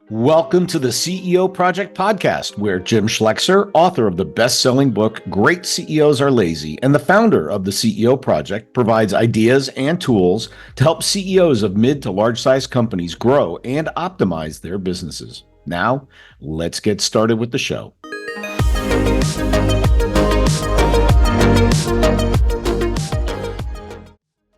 Welcome to the CEO Project podcast, where Jim Schleckser, author of the best-selling book, Great CEOs Are Lazy, and the founder of the CEO Project, provides ideas and tools to help CEOs of mid to large-sized companies grow and optimize their businesses. Now, let's get started with the show.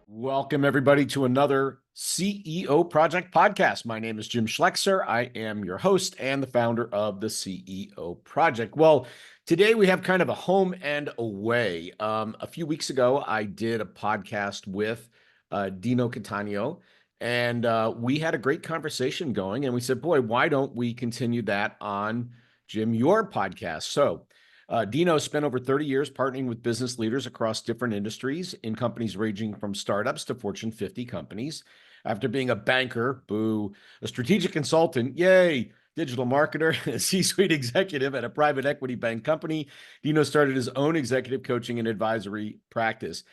Welcome, everybody, to another CEO Project podcast. My name is Jim Schleckser. I am your host and the founder of the CEO Project. Well, today we have kind of a home and away. A few weeks ago, I did a podcast with Dino Cattaneo, and we had a great conversation going. And we said, boy, why don't we continue that on, Jim, your podcast? So Dino spent over 30 years partnering with business leaders across different industries in companies ranging from startups to Fortune 50 companies. After being a banker, boo, a strategic consultant, yay, digital marketer, a C-suite executive at a private equity bank company, Dino started his own executive coaching and advisory practice.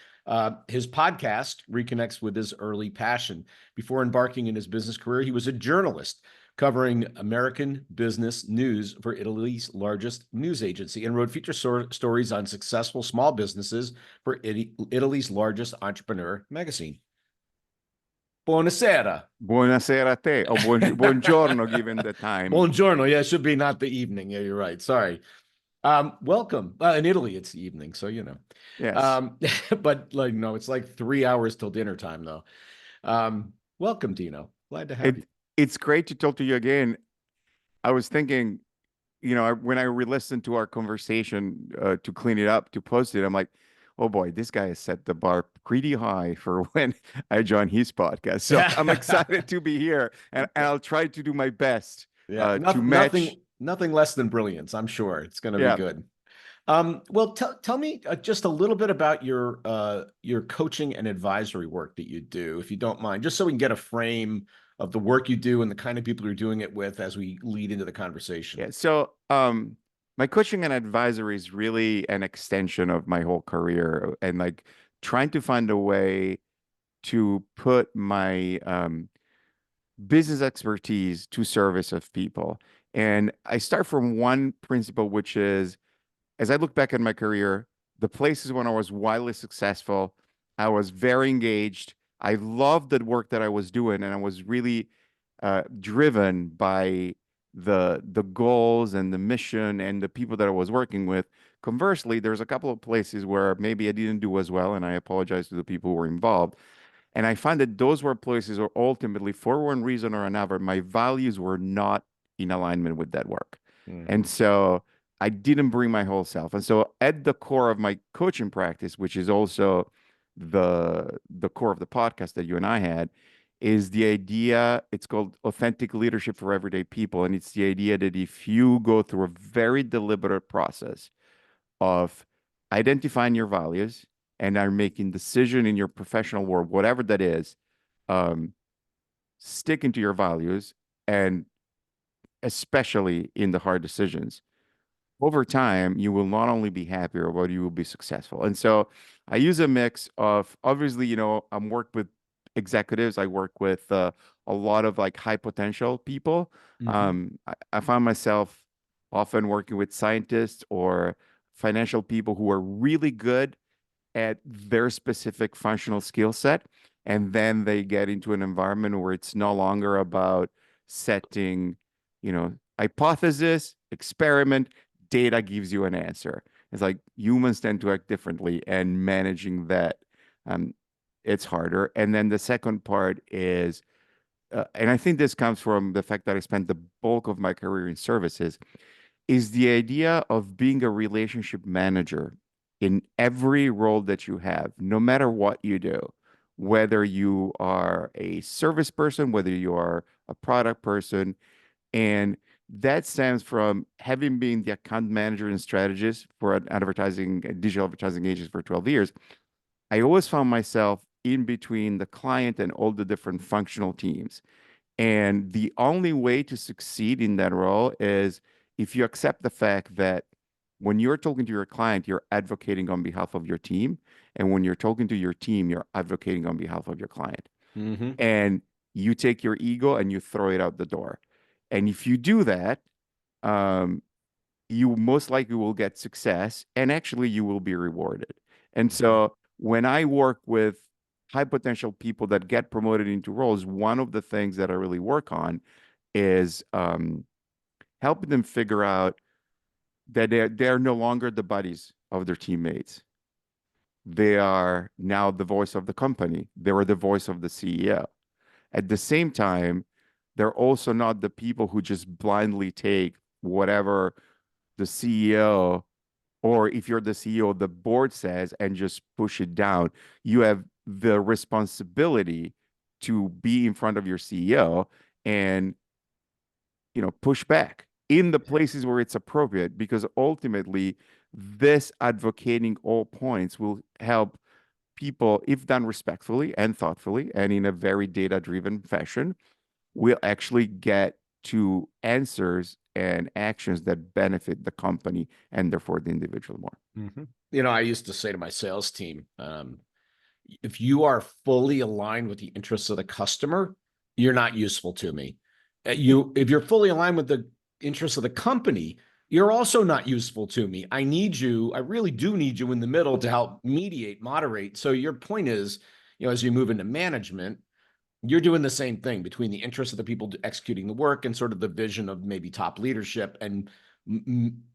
His podcast reconnects with his early passion. Before embarking in his business career, he was a journalist covering American business news for Italy's largest news agency, and wrote feature stories on successful small businesses for Italy's largest entrepreneur magazine. Buonasera. Buonasera a te, or buongiorno, given the time. Buongiorno, yeah, it should be not the evening. Yeah, you're right. Sorry. Welcome. In Italy, it's the evening, so you know. Yes. But like, no, it's like 3 hours till dinner time, though. Welcome, Dino. Glad to have you. It's great to talk to you again. I was thinking, when I re-listened to our conversation to clean it up, to post it, I'm like, oh boy, this guy has set the bar pretty high for when I join his podcast. So I'm excited to be here, and I'll try to do my best to match. Nothing less than brilliance, I'm sure. It's going to be good. Well, tell me just a little bit about your coaching and advisory work that you do, if you don't mind, just so we can get a frame of the work you do and the kind of people you're doing it with as we lead into the conversation. Yeah. So my coaching and advisory is really an extension of my whole career, and like trying to find a way to put my business expertise to service of people. And I start from one principle, which is, as I look back at my career, the places when I was wildly successful, I was very engaged. I loved the work that I was doing, and I was really driven by the goals and the mission and the people that I was working with. Conversely, there's a couple of places where maybe I didn't do as well, and I apologize to the people who were involved. And I find that those were places where ultimately, for one reason or another, my values were not in alignment with that work. Mm-hmm. And so I didn't bring my whole self. And so at the core of my coaching practice, which is also the core of the podcast that you and I had, is the idea, it's called authentic leadership for everyday people. And it's the idea that if you go through a very deliberate process of identifying your values and are making decision in your professional world, whatever that is, sticking to your values, and especially in the hard decisions, over time, you will not only be happier, but you will be successful. And so I use a mix of, obviously, I'm work with executives. I work with a lot of like high potential people. Mm-hmm. I find myself often working with scientists or financial people who are really good at their specific functional skill set. And then they get into an environment where it's no longer about setting, hypothesis, experiment, data gives you an answer. It's like humans tend to act differently, and managing that, it's harder. And then the second part is, and I think this comes from the fact that I spent the bulk of my career in services, is the idea of being a relationship manager in every role that you have, no matter what you do, whether you are a service person, whether you are a product person. And that stems from having been the account manager and strategist for an digital advertising agency for 12 years. I always found myself in between the client and all the different functional teams. And the only way to succeed in that role is if you accept the fact that when you're talking to your client, you're advocating on behalf of your team. And when you're talking to your team, you're advocating on behalf of your client. Hmm. And you take your ego and you throw it out the door. And if you do that, um, you most likely will get success and actually you will be rewarded. And Hmm. so when I work with high potential people that get promoted into roles, one of the things that I really work on is helping them figure out that they're no longer the buddies of their teammates. They are now the voice of the company. They were the voice of the CEO. At the same time, they're also not the people who just blindly take whatever the CEO, or if you're the CEO, the board says and just push it down. You have the responsibility to be in front of your CEO and push back in the places where it's appropriate, because ultimately this advocating all points will help people, if done respectfully and thoughtfully and in a very data-driven fashion, will actually get to answers and actions that benefit the company and therefore the individual more. Hmm. I used to say to my sales team, if you are fully aligned with the interests of the customer, you're not useful to me. If you're fully aligned with the interests of the company, you're also not useful to me. I need you. I really do need you in the middle to help mediate, moderate. So your point is, as you move into management, you're doing the same thing between the interests of the people executing the work and sort of the vision of maybe top leadership, and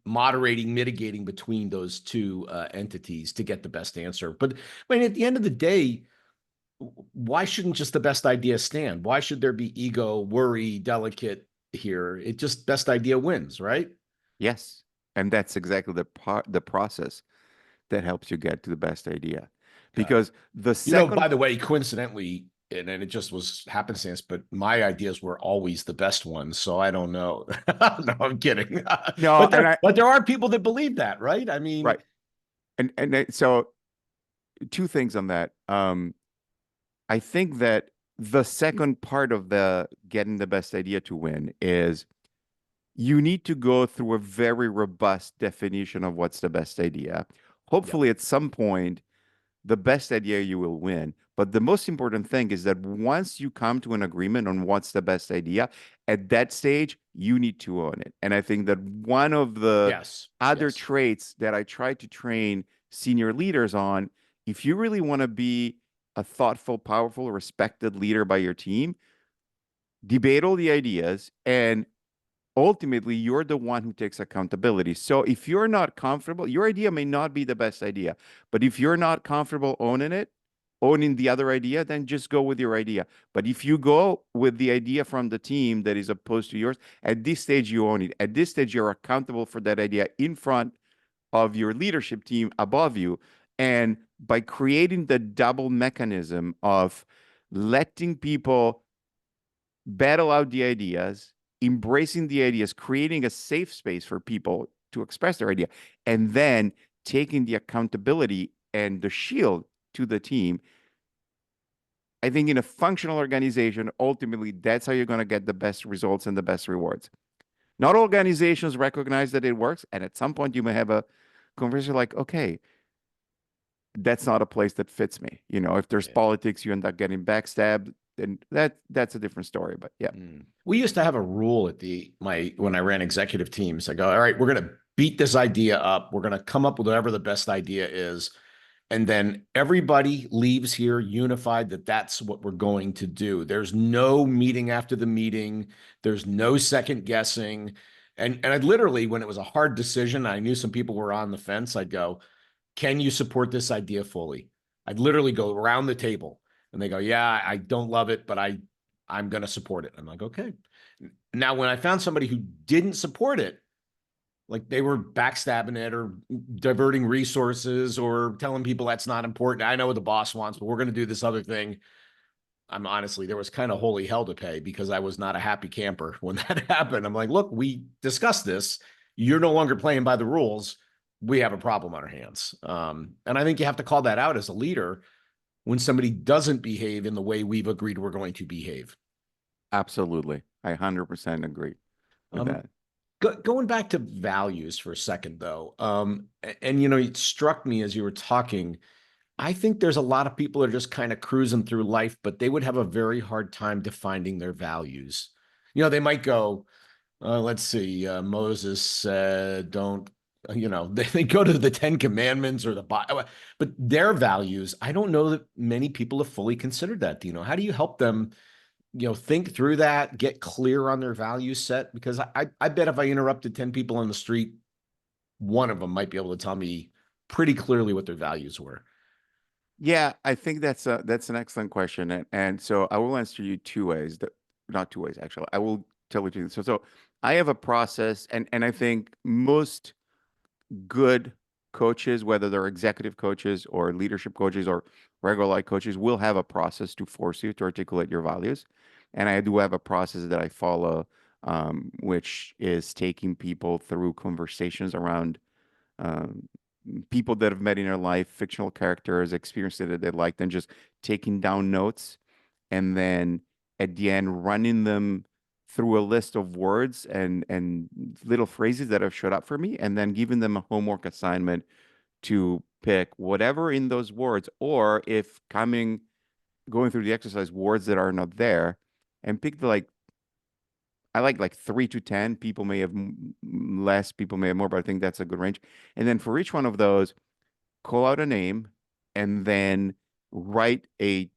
moderating, mitigating between those two entities to get the best answer. But I mean, at the end of the day, why shouldn't just the best idea stand? Why should there be ego, worry, delicate here? It just best idea wins, right? Yes. And that's exactly the process that helps you get to the best idea. Got it. Because the second, By the way, coincidentally, and it just was happenstance, but my ideas were always the best ones. So I don't know. No, I'm kidding. no, but and there, but there are people that believe that, right? I mean, right. So two things on that. I think that the second part of the getting the best idea to win is you need to go through a very robust definition of what's the best idea. yep, Hopefully, at some point, the best idea you will win. But the most important thing is that once you come to an agreement on what's the best idea, at that stage, you need to own it. And I think that one of the yes, other yes, traits that I try to train senior leaders on, if you really want to be a thoughtful, powerful, respected leader by your team, debate all the ideas, and ultimately you're the one who takes accountability. So if you're not comfortable, your idea may not be the best idea, but if you're not comfortable owning it, owning the other idea, then just go with your idea. But if you go with the idea from the team that is opposed to yours, at this stage you own it. At this stage you're accountable for that idea in front of your leadership team above you. And by creating the double mechanism of letting people battle out the ideas, embracing the ideas, creating a safe space for people to express their idea, and then taking the accountability and the shield to the team. I think in a functional organization, ultimately, that's how you're going to get the best results and the best rewards. Not all organizations recognize that it works. And at some point, you may have a conversation like, okay, that's not a place that fits me. If there's yeah. politics, you end up getting backstabbed, then that's a different story. But yeah. We used to have a rule at when I ran executive teams. I go, all right, we're going to beat this idea up. We're going to come up with whatever the best idea is. And then everybody leaves here unified that that's what we're going to do. There's no meeting after the meeting. There's no second guessing. And I literally, when it was a hard decision, I knew some people were on the fence. I'd go, can you support this idea fully? I'd literally go around the table and they go, yeah, I don't love it, but I'm going to support it. I'm like, okay. Now, when I found somebody who didn't support it, like they were backstabbing it or diverting resources or telling people that's not important. I know what the boss wants, but we're going to do this other thing. I'm honestly, there was kind of holy hell to pay because I was not a happy camper when that happened. I'm like, look, we discussed this. You're no longer playing by the rules. We have a problem on our hands. And I think you have to call that out as a leader when somebody doesn't behave in the way we've agreed we're going to behave. Absolutely. I 100% agree with Um, that. Going back to values for a second, though, and it struck me as you were talking. I think there's a lot of people that are just kind of cruising through life, but they would have a very hard time defining their values. They might go, let's see, Moses said, don't, they go to the Ten Commandments or the Bible, but their values, I don't know that many people have fully considered that. How do you help them, think through that, get clear on their value set? Because I bet if I interrupted 10 people on the street, one of them might be able to tell me pretty clearly what their values were. Yeah, I think that's an excellent question, and so I will answer you two ways. Not two ways actually. I will tell you two. So I have a process, and I think most good coaches, whether they're executive coaches or leadership coaches or regular life coaches, will have a process to force you to articulate your values. And I do have a process that I follow, which is taking people through conversations around um, people that have met in their life, fictional characters, experiences that they liked, and just taking down notes, and then at the end running them through a list of words and little phrases that have showed up for me, and then giving them a homework assignment to pick whatever in those words, or if coming going through the exercise, words that are not there, and pick the I like 3 to 10. People may have less, people may have more, but I think that's a good range. And then for each one of those, call out a name and then write a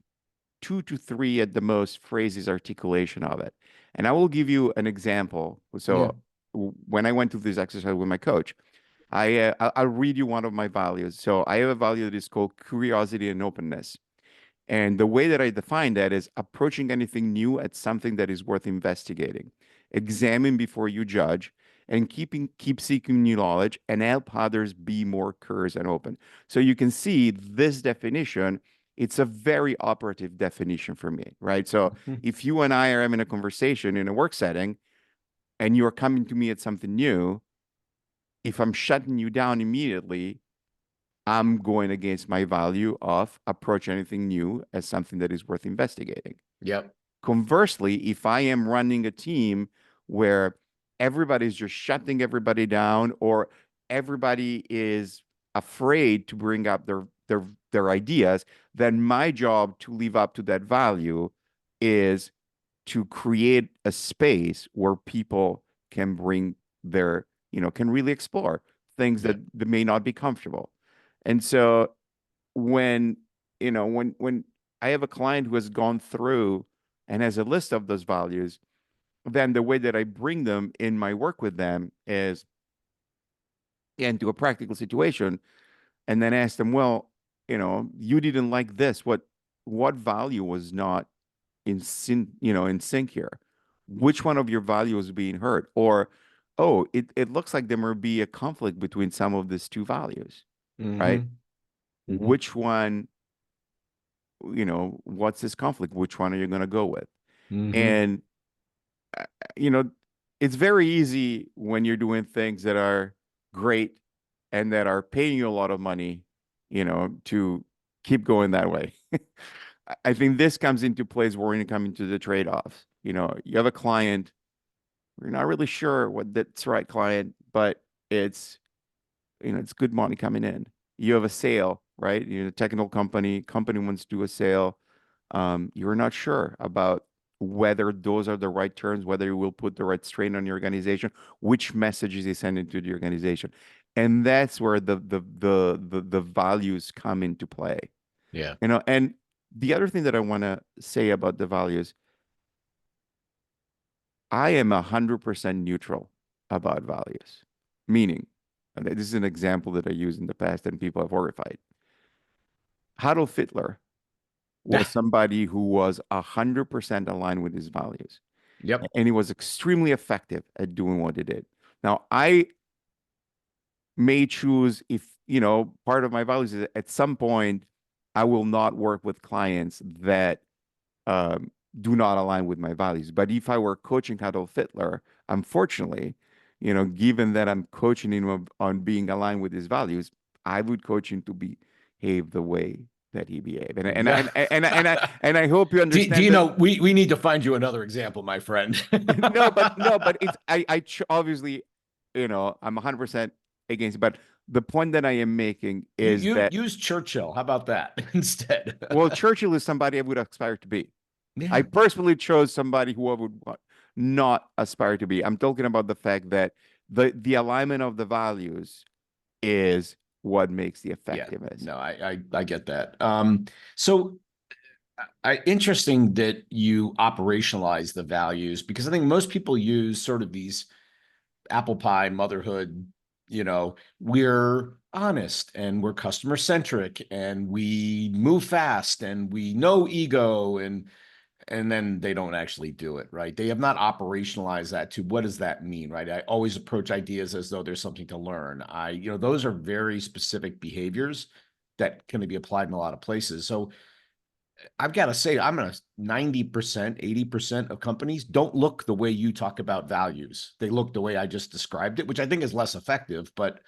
2 to 3 at the most phrases articulation of it. And I will give you an example. Yeah. So when I went through this exercise with my coach, I'll read you one of my values. So I have a value that is called curiosity and openness. And the way that I define that is approaching anything new as something that is worth investigating. Examine before you judge, and keep seeking new knowledge and help others be more curious and open. So you can see this definition, it's a very operative definition for me, right? So Mhm. if you and I are having a conversation in a work setting and you're coming to me at something new, if I'm shutting you down immediately, I'm going against my value of approach anything new as something that is worth investigating. Yep. Conversely, if I am running a team where everybody's just shutting everybody down, or everybody is afraid to bring up their ideas, then my job to live up to that value is to create a space where people can bring their, can really explore things Yep. that may not be comfortable. And so when, when I have a client who has gone through and has a list of those values, then the way that I bring them in my work with them is into a practical situation, and then ask them, well, you didn't like this. What value was not in sync here? Which one of your values is being hurt? Or, oh, it looks like there may be a conflict between some of these two values, right? Mm-hmm. Mm-hmm. Which one, what's this conflict? Which one are you going to go with? Mm-hmm. And, uh, you know, it's very easy when you're doing things that are great and that are paying you a lot of money, to keep going that way. I think this comes into place where you come into the trade-offs. You have a client, you're not really sure what that's the right client, but it's good money coming in. You have a sale, right? You're a technical company wants to do a sale. You're not sure about whether those are the right terms, whether you will put the right strain on your organization, which messages they send into the organization. And that's where the values come into play. Yeah. And the other thing that I want to say about the values, I am 100% neutral about values. Meaning, and this is an example that I used in the past and people have horrified. Adolf Hitler was somebody who was 100% aligned with his values, Yep. and he was extremely effective at doing what he did. Now, I may choose, if, part of my values is at some point, I will not work with clients that um, do not align with my values. But if I were coaching Adolf Hitler, unfortunately, given that I'm coaching him on being aligned with his values, I would coach him to behave the way that he behaved. Yeah. And I hope you understand that. Dino, we need to find you another example, my friend. No, but it's obviously, I'm 100% against it. But the point that I am making You is that, use Churchill. How about that instead? well, Churchill is somebody I would aspire to be. I Yeah. personally chose somebody who I would not aspire to be. I'm talking about the fact that the alignment of the values is what makes the Yeah. effectiveness. No, I get that. So interesting that you operationalize the values because I think most people use sort of these apple pie motherhood, we're honest and we're customer centric and we move fast and we know ego and then they don't actually do it, right? They have not operationalized that to what does that mean, right? I always approach ideas as though there's something to learn. Those are very specific behaviors that can be applied in a lot of places. So I've got to say, I'm a 90%, 80% of companies don't look the way you talk about values. They look the way I just described it, which I think is less effective. But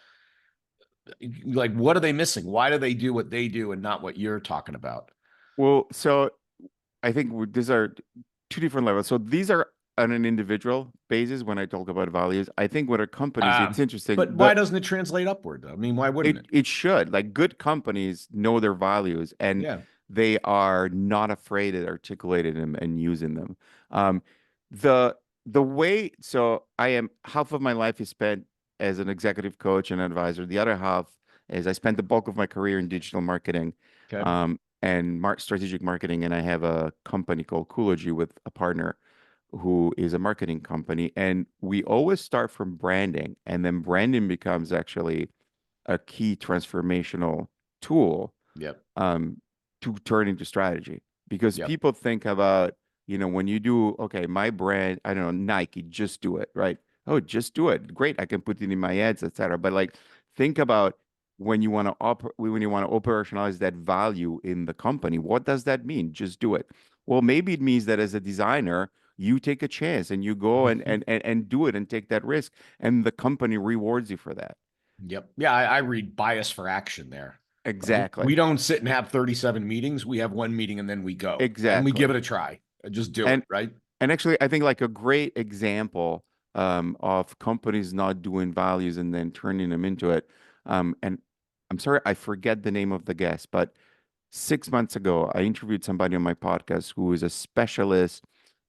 like, what are they missing? Why do they do what they do and not what you're talking about? Well, so I think these are two different levels. So these are on an individual basis when I talk about values. I think with our companies, it's interesting. But why doesn't it translate upward? I mean, why wouldn't it? It should. Like good companies know their values and Yeah. they are not afraid to articulate them and using them. Um, the the way so I am half of my life is spent as an executive coach and advisor. The other half is I spent the bulk of my career in digital marketing, Okay. and strategic marketing. And I have a company called Coology with a partner who is a marketing company. And we always start from branding, and then branding becomes actually a key transformational tool, Yep. um, to turn into strategy. Because Yep. people think about, when you do, okay, my brand, I don't know, Nike, just do it, right? Oh, just do it. Great, I can put it in my ads, etc. But like, think about when you want to operationalize that value in the company. What does that mean? Just do it. Well, maybe it means that as a designer, you take a chance and you go and do it and take that risk, and the company rewards you for that. Yep. Yeah, I read bias for action there. Like we Exactly. don't sit and have 37 meetings. We have one meeting and then we go and we give Exactly. it a try. Just do it, And right? and actually, I think like a great example, of companies not doing values and then turning them into it. And I'm sorry, I forget the name of the guest, but 6 months ago, I interviewed somebody on my podcast who is a specialist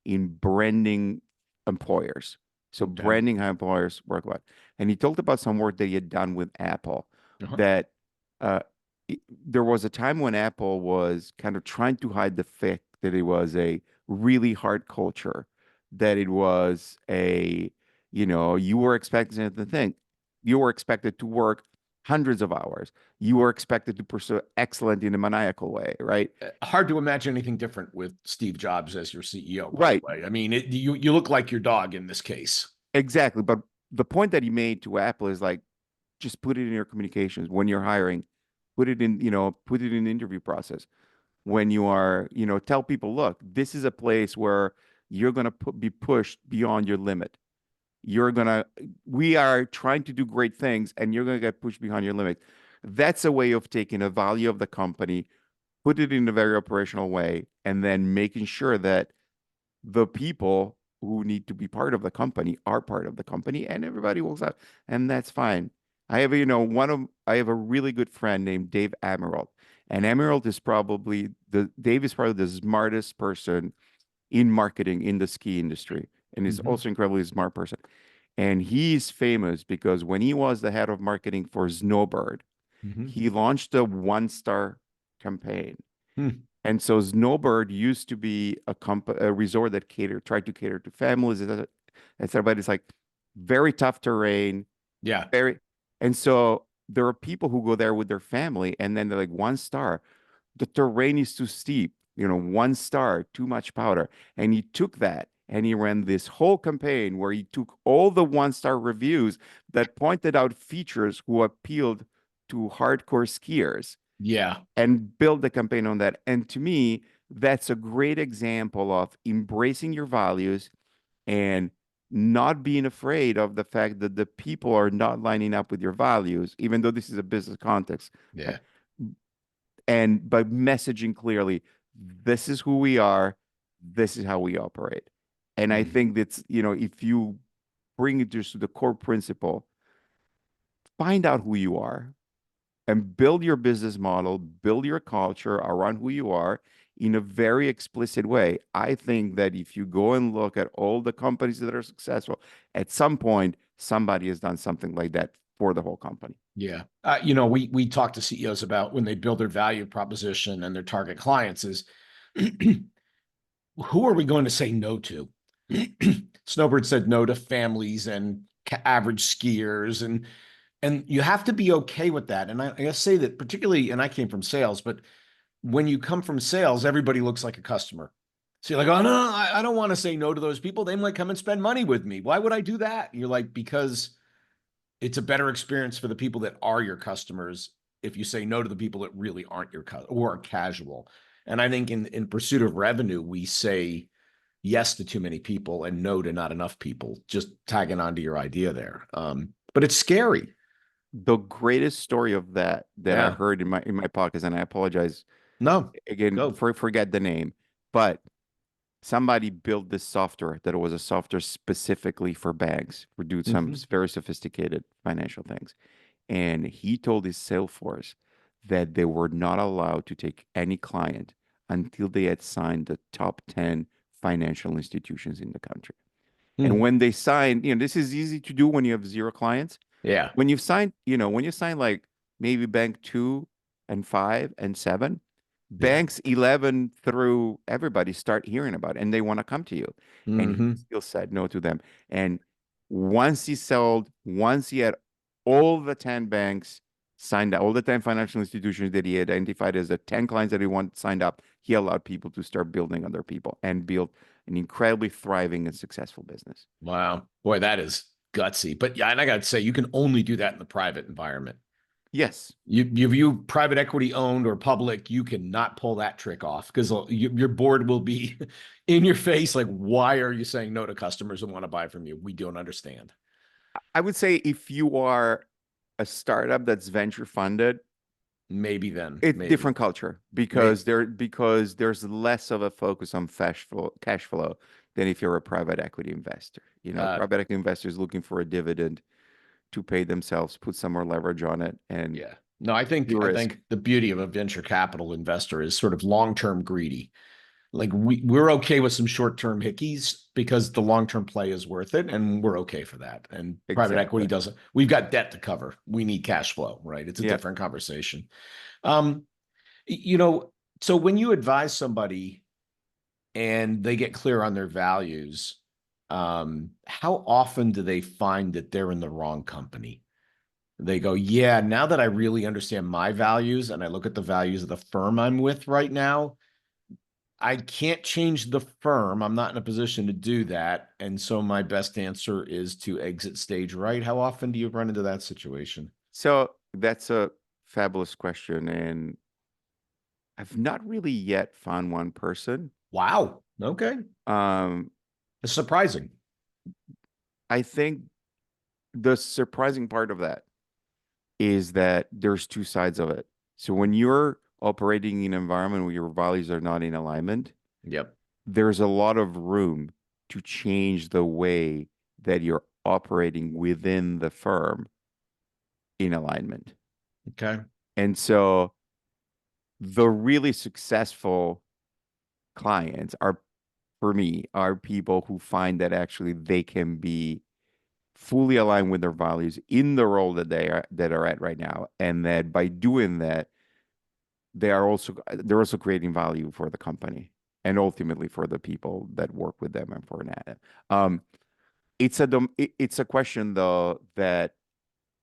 in branding employers. So Okay. branding how employers work about. And he talked about some work that he had done with Apple Uh-huh. that uh, there was a time when Apple was kind of trying to hide the fact that it was a really hard culture, that it was you were expected to think, you were expected to work hundreds of hours. You were expected to pursue excellent in a maniacal way, right? Hard to imagine anything different with Steve Jobs as your CEO, by the Right, way. I mean, you look like your dog in this case. exactly. But the point that he made to Apple is like, just put it in your communications when you're hiring, put it in the interview process. When you are, tell people, look, this is a place where you're going to be pushed beyond your limit. You're going to, we are trying to do great things and you're going to get pushed behind your limit. That's a way of taking a value of the company, put it in a very operational way, and then making sure that the people who need to be part of the company are part of the company and everybody will out. And that's fine. I have a really good friend named Dave Emerald. And Emerald is probably Dave is probably the smartest person in marketing in the ski industry. And he's Mm-hmm. also incredibly smart person. And he's famous because when he was the head of marketing for Snowbird, Mm-hmm. he launched a 1-star campaign. Hmm. And so Snowbird used to be a resort that tried to cater to families, et cetera, but it's like very tough terrain, Yeah. very, and so there are people who go there with their family, and then they're like 1 star. The terrain is too steep, 1 star, too much powder. And he took that and he ran this whole campaign where he took all the 1-star reviews that pointed out features who appealed to hardcore skiers Yeah. and build the campaign on that. And to me, that's a great example of embracing your values and not being afraid of the fact that the people are not lining up with your values, even though this is a business context. Yeah. And by messaging clearly, this is who we are, this is how we operate. And I Mhm. think that's, if you bring it just to the core principle, find out who you are, and build your business model, build your culture around who you are in a very explicit way. I think that if you go and look at all the companies that are successful, at some point, somebody has done something like that for the whole company. Yeah. We talk to CEOs about when they build their value proposition and their target clients is who are we going to say no to? Snowbird said no to families and average skiers, and you have to be okay with that. And I say that particularly, and I came from sales, but when you come from sales, everybody looks like a customer. So you're like, oh no, I don't want to say no to those people. They might come and spend money with me. Why would I do that? And you're like, because it's a better experience for the people that are your customers if you say no to the people that really aren't your or are casual. And I think in pursuit of revenue, we say yes to too many people and no to not enough people. Just tagging on to your idea there, but it's scary. The greatest story of that I Yeah. heard in my podcast, and I apologize No. again Go. for forget the name, but somebody built this software that was a software specifically for banks for doing some Mm-hmm. very sophisticated financial things. And he told his sales force that they were not allowed to take any client until they had signed the top 10 financial institutions in the country. And Hmm. when they signed, this is easy to do when you have zero clients. Yeah. When you sign like maybe bank two and five and seven, Yeah. banks 11 through everybody start hearing about it and they want to come to you. And he Mm-hmm. still said no to them. And once he had all the 10 banks signed up, all the 10 financial institutions that he identified as the 10 clients that he wanted signed up, he allowed people to start building other people and build an incredibly thriving and successful business. Wow. Boy, that is gutsy. But yeah, and I got to say, you can only do that in the private environment. Yes. You private equity owned or public, you cannot pull that trick off because your board will be in your face. Like, why are you saying no to customers who want to buy from you? We don't understand. I would say if you are a startup that's venture funded, Maybe then, it's maybe, different culture maybe. because there's less of a focus on cash flow than if you're a private equity investor. Uh, Private equity investors looking for a dividend to pay themselves, put some more leverage on it, and yeah. No, you I risk. think the beauty of a venture capital investor is sort of long-term greedy. Like we're okay with some short-term hickeys because the long-term play is worth it, and we're okay for that. And private equity Exactly. doesn't. We've got debt to cover. We need cash flow, right? It's a Yeah. different conversation. Um, you know, so when you advise somebody and they get clear on their values, how often do they find that they're in the wrong company? They go, yeah, now that I really understand my values and I look at the values of the firm I'm with right now, I can't change the firm. I'm not in a position to do that. And so my best answer is to exit stage right. How often do you run into that situation? So that's a fabulous question, and I've not really yet found one person. Wow. Okay. Um, It's surprising. I think the surprising part of that is that there's two sides of it. So when you're operating in an environment where your values are not in alignment, Yep. there's a lot of room to change the way that you're operating within the firm in alignment. Okay. And so the really successful clients are, for me, are people who find that actually they can be fully aligned with their values in the role that are at right now, and that by doing that, they're also creating value for the company and ultimately for the people that work with them and for that. Um, it's a question though that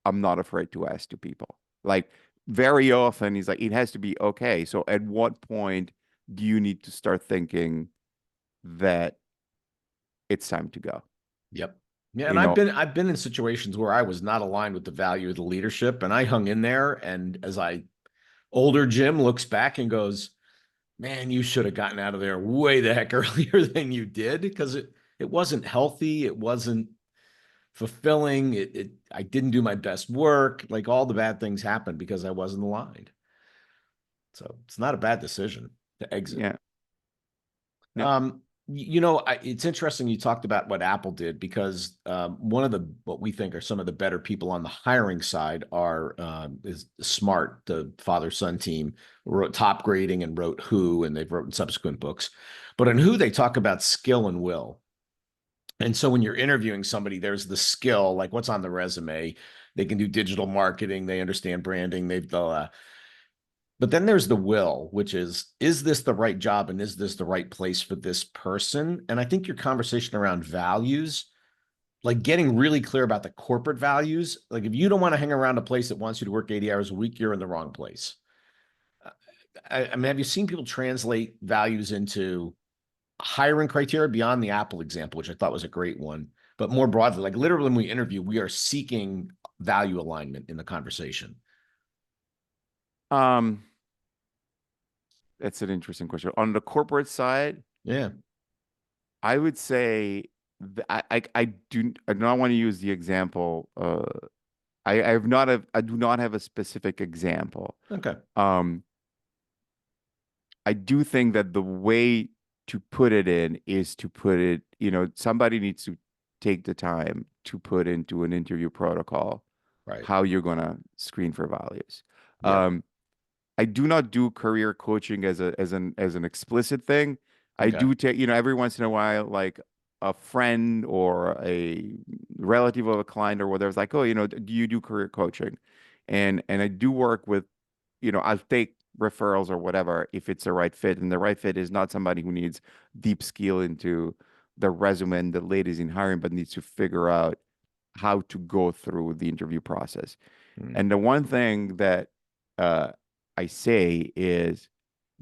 I'm not afraid to ask to people. Like very often, he's like, it has to be okay. So at what point do you need to start thinking that it's time to go? Yep. Yeah, and You know, I've been in situations where I was not aligned with the value of the leadership and I hung in there and as I older Jim looks back and goes, "Man, you should have gotten out of there way the heck earlier than you did because it wasn't healthy, it wasn't fulfilling, it I didn't do my best work, like all the bad things happened because I wasn't aligned." So, it's not a bad decision to exit. yeah. No, Um, It's interesting you talked about what Apple did because one of the what we think are some of the better people on the hiring side are is Smart, the father-son team, wrote Top Grading and wrote Who, and they've written subsequent books. But in Who, they talk about skill and will. And so when you're interviewing somebody, there's the skill, like what's on the resume. They can do digital marketing, they understand branding, but then there's the will, which is this the right job and is this the right place for this person? And I think your conversation around values, like getting really clear about the corporate values, like if you don't want to hang around a place that wants you to work 80 hours a week, you're in the wrong place. I mean, have you seen people translate values into hiring criteria beyond the Apple example, which I thought was a great one, but more broadly, like literally when we interview, we are seeking value alignment in the conversation. Um, that's an interesting question. On the corporate side, Yeah. I would say I do not want to use the example. I do not have a specific example. Okay. Um, I do think that the way to put it in is to put it, somebody needs to take the time to put into an interview protocol Right. how you're gonna screen for values. Yep. Um, I do not do career coaching as an explicit thing. I Okay. do take, every once in a while, like a friend or a relative of a client or whatever is like, oh, do you do career coaching? And I do work with, I'll take referrals or whatever if it's the right fit. And the right fit is not somebody who needs deep skill into the resume and the latest in hiring, but needs to figure out how to go through the interview process. Mm. And the one thing that uh, I say is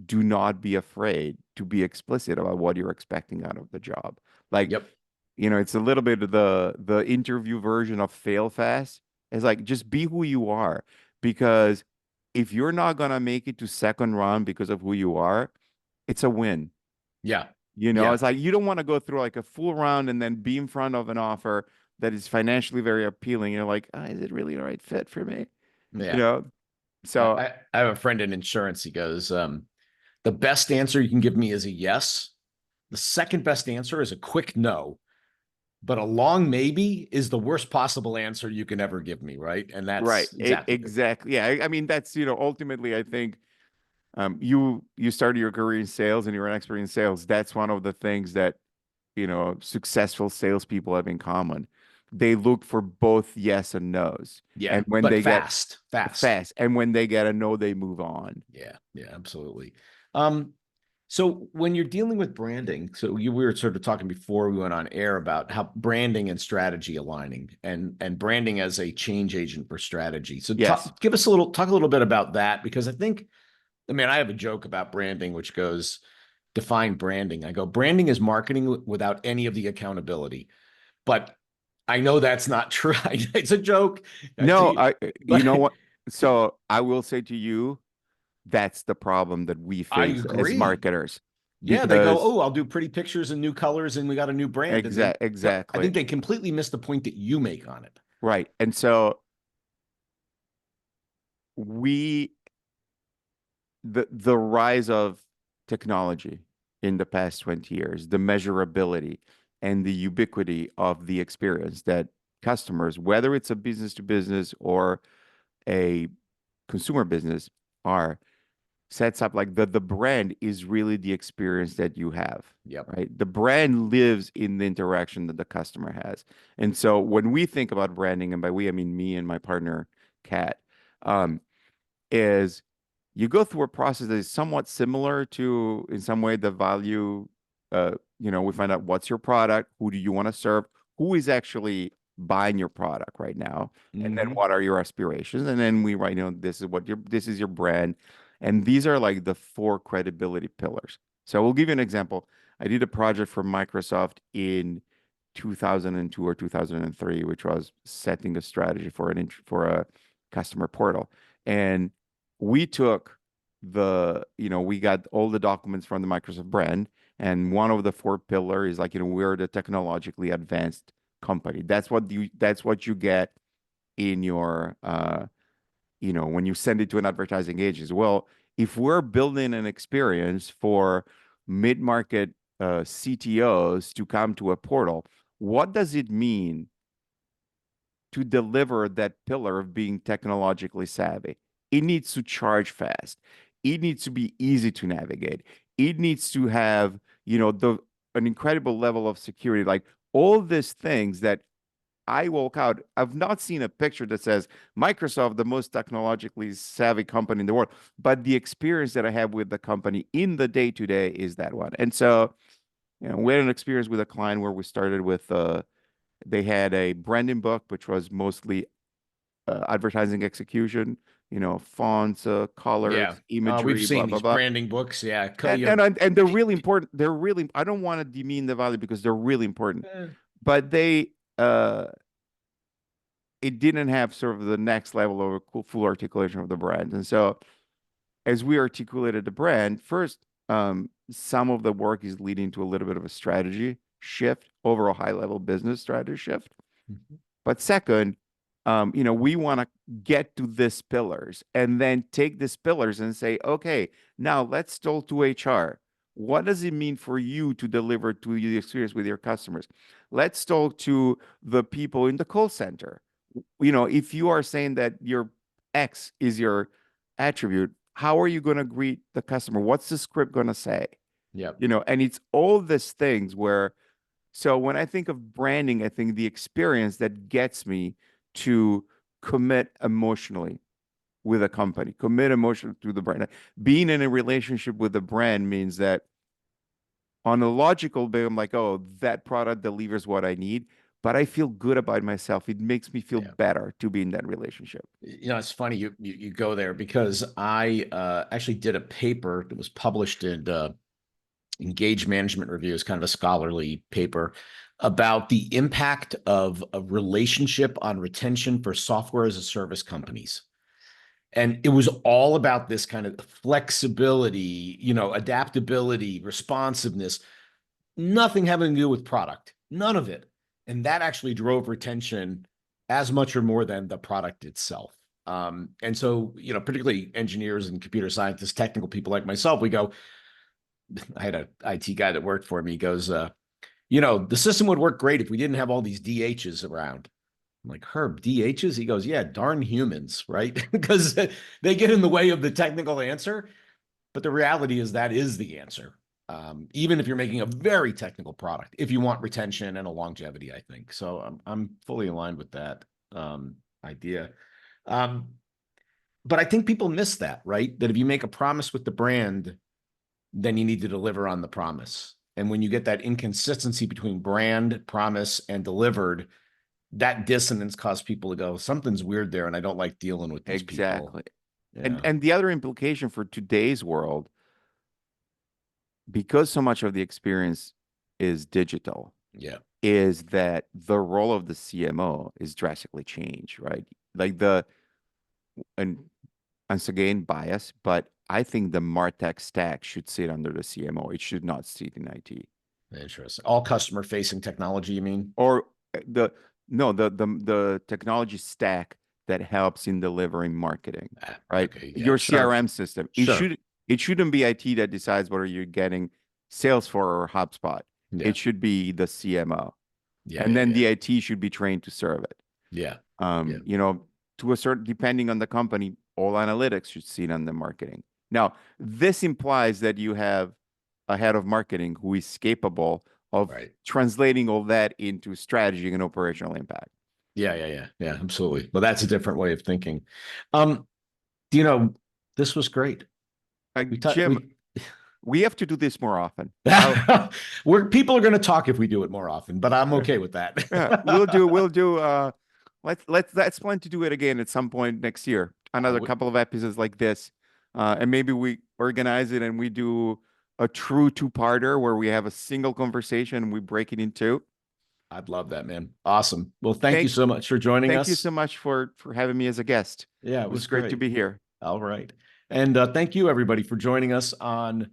do not be afraid to be explicit about what you're expecting out of the job. Like, Yep. it's a little bit of the interview version of fail fast. It's like just be who you are because if you're not gonna make it to second round because of who you are, it's a win. Yeah. It's Yeah. like you don't want to go through like a full round and then be in front of an offer that is financially very appealing. You're like, is it really the right fit for me? You Yeah. know, I, so I I have a friend in insurance. He goes, the best answer you can give me is a yes. The second best answer is a quick no, but a long maybe is the worst possible answer you can ever give me, right? And right, that's exactly it. exactly. Yeah, I mean that's ultimately I think you started your career in sales and you're an expert in sales. That's one of the things that successful salespeople have in common. They look for both yes and no's, Yeah, and when but they get fast, fast. fast, and when they get a no, they move on. Yeah, yeah, absolutely. Um, so when you're dealing with branding, we were sort of talking before we went on air about how branding and strategy aligning and branding as a change agent for strategy. So Yes. talk a little bit about that because I mean, I have a joke about branding, which goes, define branding. I go, branding is marketing without any of the accountability. But I know that's not true. It's a joke. No, you But know what? So I will say to you, that's the problem that we I face as agree. marketers Yeah, they go, because oh, I'll do pretty pictures and new colors, and we got a new brand. And then I exactly think they completely missed the point that you make on it. right. And so we the rise of technology in the past 20 years, the measurability and the ubiquity of the experience that customers, whether it's a business to business or a consumer business, are sets up like the brand is really the experience that you have, Yep. right? The brand lives in the interaction that the customer has. And so when we think about branding, and by we I mean me and my partner Kat, um, is you go through a process that is somewhat similar to, in some way, the value. We find out what's your product, who do you want to serve, who is actually buying your product right now, and then Hmm. what are your aspirations, and then we write, this is your brand, and these are like the four credibility pillars. So we'll give you an example. I did a project for Microsoft in 2002 or 2003, which was setting a strategy for a customer portal, and we took we got all the documents from the Microsoft brand, and one of the four pillar is like, we're the technologically advanced company. That's what you get in your when you send it to an advertising agency. Well, if we're building an experience for mid-market CTOs to come to a portal. What does it mean to deliver that pillar of being technologically savvy? It needs to charge fast. It needs to be easy to navigate. It needs to have, an incredible level of security, like all these things that I walk out. I've not seen a picture that says Microsoft, the most technologically savvy company in the world, but the experience that I have with the company in the day to day is that one. And so, we had an experience with a client where we started with they had a branding book, which was mostly advertising execution, fonts, Yeah. colors, We've imagery, blah seen blah these blah. branding books. Yeah. And and they're really important. They're really. I don't want to demean the value because they're really important, but they it didn't have sort of the next level of a full articulation of the brand. And so as we articulated the brand, first, some of the work is leading to a little bit of a strategy shift, overall high level business strategy shift. Mhm. But second, we want to get to these pillars and then take these pillars and say, okay, now let's talk to HR. What does it mean for you to deliver to the experience with your customers? Let's talk to the people in the call center. If you are saying that your X is your attribute, how are you going to greet the customer? What's the script going to say? Yep. And it's all these things where, so when I think of branding, I think the experience that gets me to commit emotionally with a company, commit emotionally to the brand. Being in a relationship with the brand means that on a logical bit, I'm like, oh, that product delivers what I need, but I feel good about myself. It makes me feel Yeah. better to be in that relationship. It's funny you go there because I actually did a paper that was published in Engage Management Review, is kind of a scholarly paper about the impact of a relationship on retention for software as a service companies. And it was all about this kind of flexibility, adaptability, responsiveness, nothing having to do with product, none of it. And that actually drove retention as much or more than the product itself. And so, particularly engineers and computer scientists, technical people like myself, we go, I had an IT guy that worked for me. He goes, the system would work great if we didn't have all these DHs around. I'm like, Herb, DHs? He goes, yeah, darn humans, right? Because they get in the way of the technical answer. But the reality is that is the answer. Even if you're making a very technical product, if you want retention and a longevity, I think. So I'm fully aligned with that idea. Um, but I think people miss that, right? That if you make a promise with the brand, then you need to deliver on the promise. And when you get that inconsistency between brand, promise, and delivered, that dissonance causes people to go, something's weird there, and I don't like dealing with these people. Exactly. And Yeah. and the other implication for today's world, because so much of the experience is digital, Yeah. is that the role of the CMO is drastically changed, right? Like and once again, bias, but I think the MarTech stack should sit under the CMO. It should not sit in IT. Interesting. All customer facing technology, you mean? Or the no, the technology stack that helps in delivering marketing, right? Okay. Yeah. Your Sure. CRM system. Sure. It shouldn't be IT that decides whether you're getting Salesforce or HubSpot. Yeah. It should be the CMO. Yeah. And Yeah. then Yeah. the IT should be trained to serve it. Yeah. Yeah. Um, you know, to a certain, depending on the company, all analytics should sit on the marketing. Now, this implies that you have a head of marketing who is capable of Right. translating all that into strategy and operational impact. Yeah. Yeah. Yeah. Yeah. Absolutely. Well, that's a different way of thinking. Um, you know, this was great. Jim, We we have to do this more often. people are going to talk if we do it more often, but I'm okay with that. Yeah, we'll do let's plan to do it again at some point next year. Another couple of episodes like this. And maybe we organize it and we do a true two-parter where we have a single conversation and we break it in two. I'd love that, man. Awesome. Well, thank you Thank so much for joining thank you us. so much for having me as a guest. Yeah, It it was was great to great. be here. All right. And thank you, everybody, for joining us on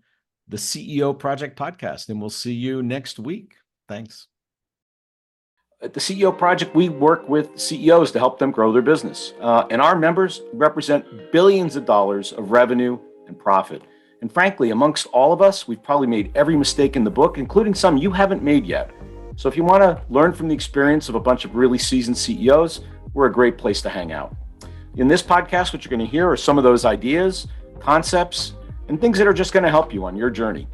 the CEO Project podcast. And we'll see you next week. Thanks. At the CEO Project, we work with CEOs to help them grow their business. And our members represent billions of dollars of revenue and profit. And frankly, amongst all of us, we've probably made every mistake in the book, including some you haven't made yet. So if you want to learn from the experience of a bunch of really seasoned CEOs, we're a great place to hang out. In this podcast, what you're going to hear are some of those ideas, concepts, and things that are just going to help you on your journey.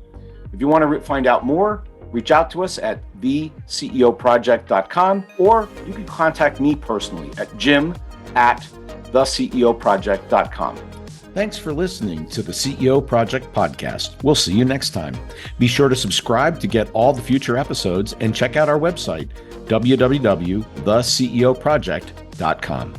If you want to find out more, reach out to us at theceoproject.com, or you can contact me personally at jim@theceoproject.com. Thanks for listening to the CEO Project Podcast. We'll see you next time. Be sure to subscribe to get all the future episodes and check out our website, www.theceoproject.com.